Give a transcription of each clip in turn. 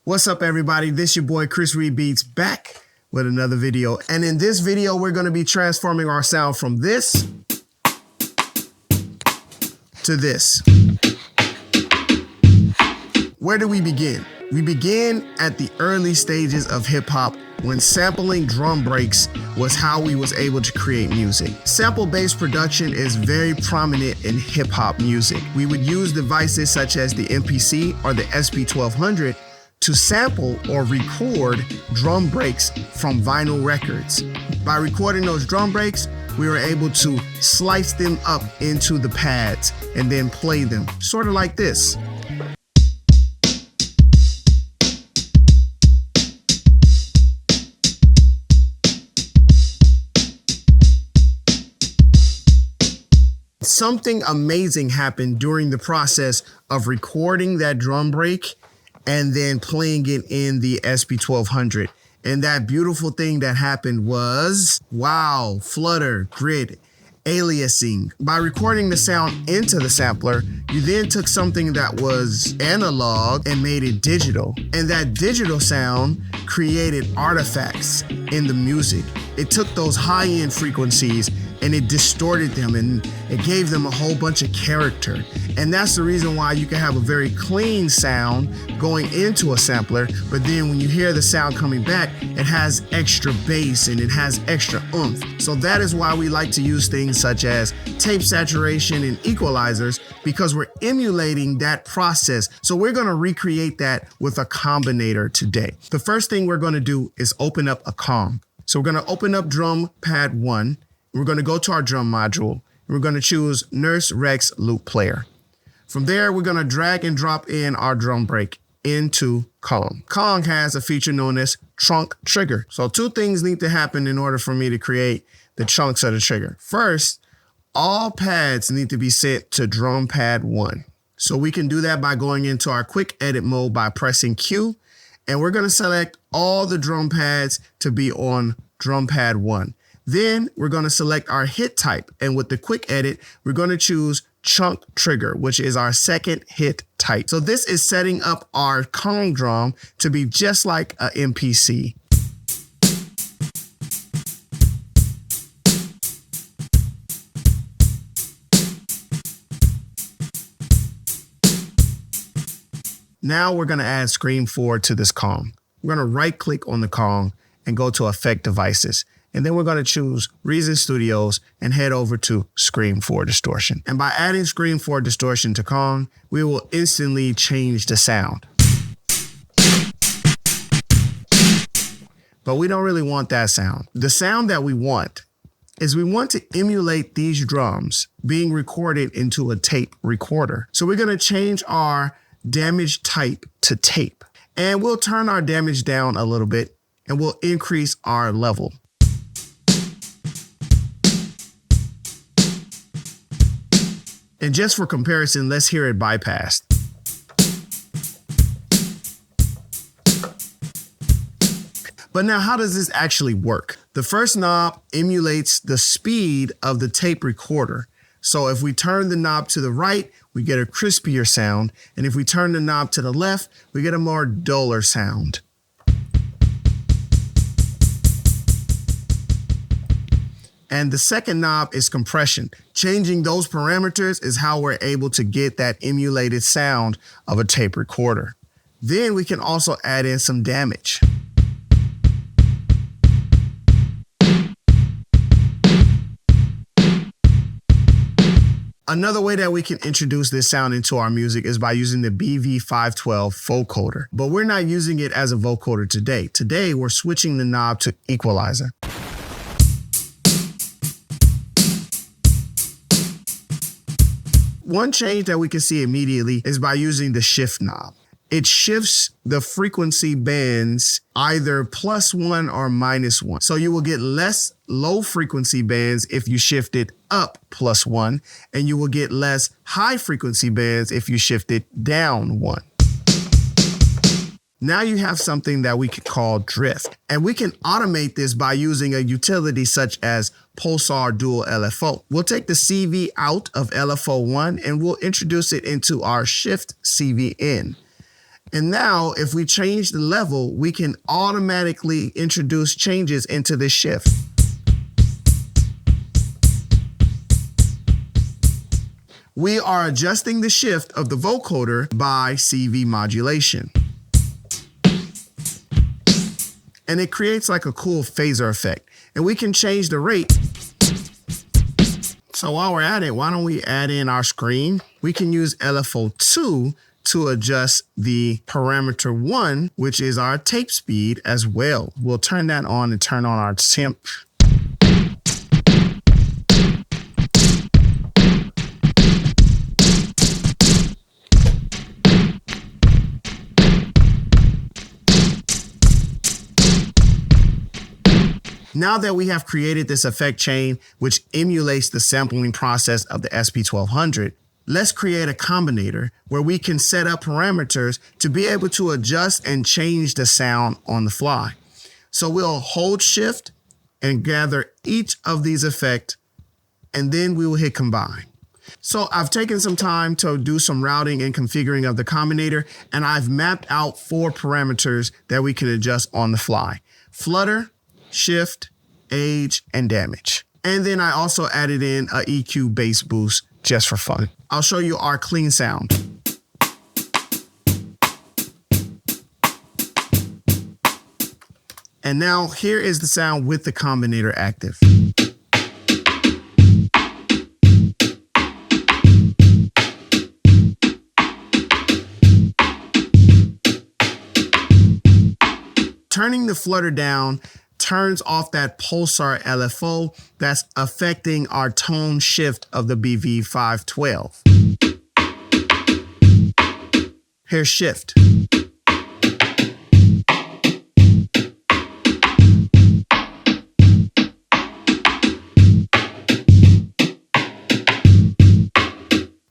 What's up, everybody? This your boy Chris Reed Beats back with another video. And in this video, we're going to be transforming our sound from this to this. Where do we begin? We begin at the early stages of hip hop when sampling drum breaks was how we was able to create music. Sample-based production is very prominent in hip hop music. We would use devices such as the MPC or the SP1200 to sample or record drum breaks from vinyl records. By recording those drum breaks, we were able to slice them up into the pads and then play them, sort of like this. Something amazing happened during the process of recording that drum break and then playing it in the SP1200. And that beautiful thing that happened was, wow, flutter, grid, aliasing. By recording the sound into the sampler, you then took something that was analog and made it digital. And that digital sound created artifacts in the music. It took those high-end frequencies and it distorted them and it gave them a whole bunch of character. And that's the reason why you can have a very clean sound going into a sampler, but then when you hear the sound coming back, it has extra bass and it has extra oomph. So that is why we like to use things such as tape saturation and equalizers, because we're emulating that process. So we're gonna recreate that with a Combinator today. The first thing we're gonna do is open up a Kong. So we're gonna open up drum pad 1. We're going to go to our drum module. We're going to choose Nurse Rex Loop Player. From there, we're going to drag and drop in our drum break into Kong. Kong has a feature known as trunk trigger. So two things need to happen in order for me to create the chunks of the trigger. First, all pads need to be set to drum pad 1. So we can do that by going into our quick edit mode by pressing Q. And we're going to select all the drum pads to be on drum pad 1. Then we're going to select our hit type. And with the quick edit, we're going to choose chunk trigger, which is our second hit type. So this is setting up our Kong drum to be just like a MPC. Now we're going to add Scream 4 to this Kong. We're going to right click on the Kong and go to Effect Devices. And then we're going to choose Reason Studios and head over to Scream 4 Distortion. And by adding Scream 4 Distortion to Kong, we will instantly change the sound. But we don't really want that sound. The sound that we want is we want to emulate these drums being recorded into a tape recorder. So we're going to change our damage type to tape. And we'll turn our damage down a little bit and we'll increase our level. And just for comparison, let's hear it bypassed. But now, how does this actually work? The first knob emulates the speed of the tape recorder. So if we turn the knob to the right, we get a crispier sound. And if we turn the knob to the left, we get a more duller sound. And the second knob is compression. Changing those parameters is how we're able to get that emulated sound of a tape recorder. Then we can also add in some damage. Another way that we can introduce this sound into our music is by using the BV-512 Vocoder. But we're not using it as a vocoder today. Today, we're switching the knob to equalizer. One change that we can see immediately is by using the shift knob. It shifts the frequency bands either +1 or -1. So you will get less low frequency bands if you shift it up +1, and you will get less high frequency bands if you shift it down 1. Now you have something that we could call drift, and we can automate this by using a utility such as Pulsar Dual LFO. We'll take the CV out of LFO1 and we'll introduce it into our shift CV in. And now if we change the level, we can automatically introduce changes into this shift. We are adjusting the shift of the vocoder by CV modulation. And it creates like a cool phaser effect. And we can change the rate. So while we're at it, why don't we add in our screen? We can use LFO2 to adjust the parameter 1, which is our tape speed as well. We'll turn that on and turn on our temp. Now that we have created this effect chain, which emulates the sampling process of the SP1200, let's create a combinator where we can set up parameters to be able to adjust and change the sound on the fly. So we'll hold shift and gather each of these effects, and then we will hit combine. So I've taken some time to do some routing and configuring of the combinator, and I've mapped out 4 parameters that we can adjust on the fly: flutter, shift, age, and damage. And then I also added in a EQ bass boost just for fun. I'll show you our clean sound. And now here is the sound with the combinator active. Turning the flutter down turns off that Pulsar LFO that's affecting our tone shift of the BV-512. Here's shift.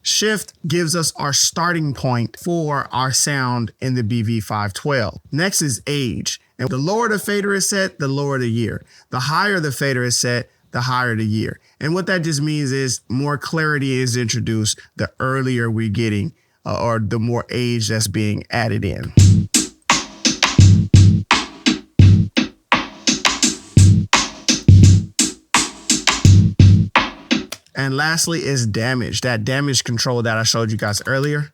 Shift gives us our starting point for our sound in the BV-512. Next is age. And the lower the fader is set, the lower the year. The higher the fader is set, the higher the year. And what that just means is more clarity is introduced the earlier we're getting, or the more age that's being added in. And lastly is damage, that damage control that I showed you guys earlier.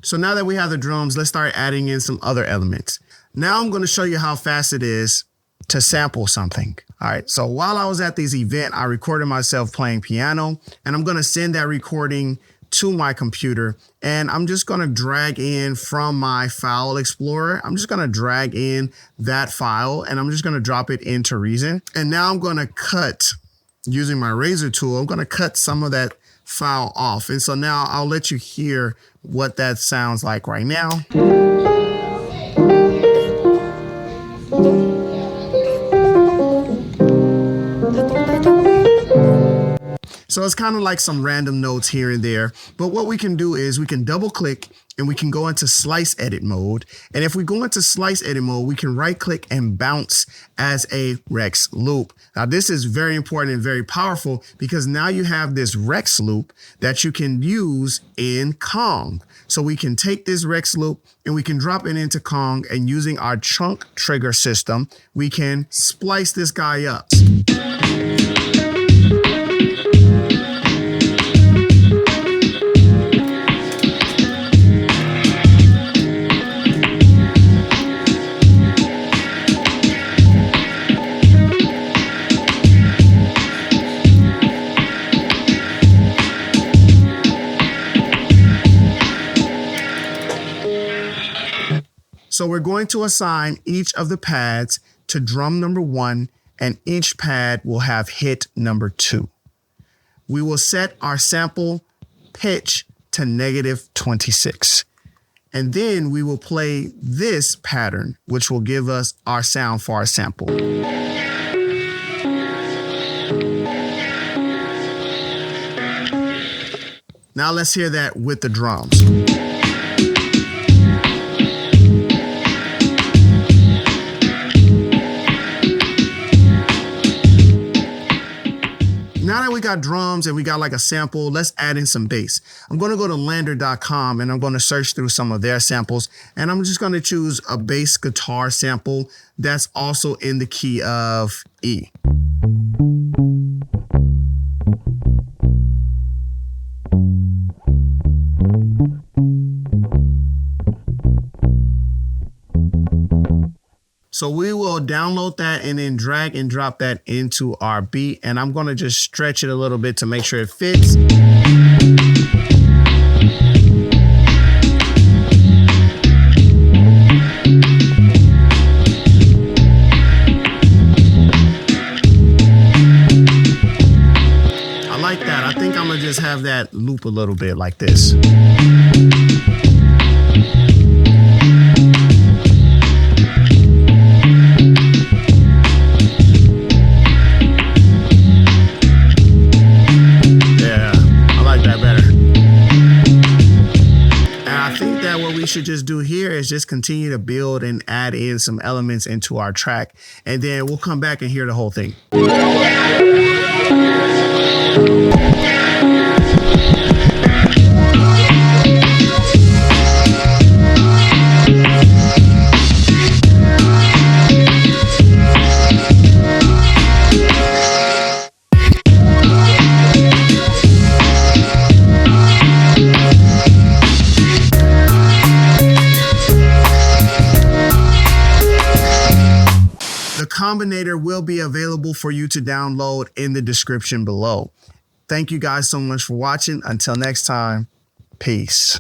So now that we have the drums, let's start adding in some other elements. Now I'm going to show you how fast it is to sample something. All right, so while I was at this event, I recorded myself playing piano, and I'm going to send that recording to my computer, and I'm just going to drag in from my file explorer. I'm just going to drag in that file, and I'm just going to drop it into Reason. And now I'm going to cut, using my razor tool, I'm going to cut some of that file off. And so now I'll let you hear what that sounds like right now. So it's kind of like some random notes here and there. But what we can do is we can double click and we can go into slice edit mode. And if we go into slice edit mode, we can right click and bounce as a Rex loop. Now this is very important and very powerful because now you have this Rex loop that you can use in Kong. So we can take this Rex loop and we can drop it into Kong, and using our chunk trigger system, we can splice this guy up. So we're going to assign each of the pads to drum number 1, and each pad will have hit number 2. We will set our sample pitch to -26. And then we will play this pattern, which will give us our sound for our sample. Now let's hear that with the drums. Now that we got drums and we got like a sample, let's add in some bass. I'm going to go to LANDR.com and I'm going to search through some of their samples. And I'm just going to choose a bass guitar sample that's also in the key of E. So we will download that and then drag and drop that into our beat. And I'm going to just stretch it a little bit to make sure it fits. I like that. I think I'm going to just have that loop a little bit like this. Should just do here is just continue to build and add in some elements into our track, and then we'll come back and hear the whole thing. Combinator will be available for you to download in the description below. Thank you guys so much for watching. Until next time, peace.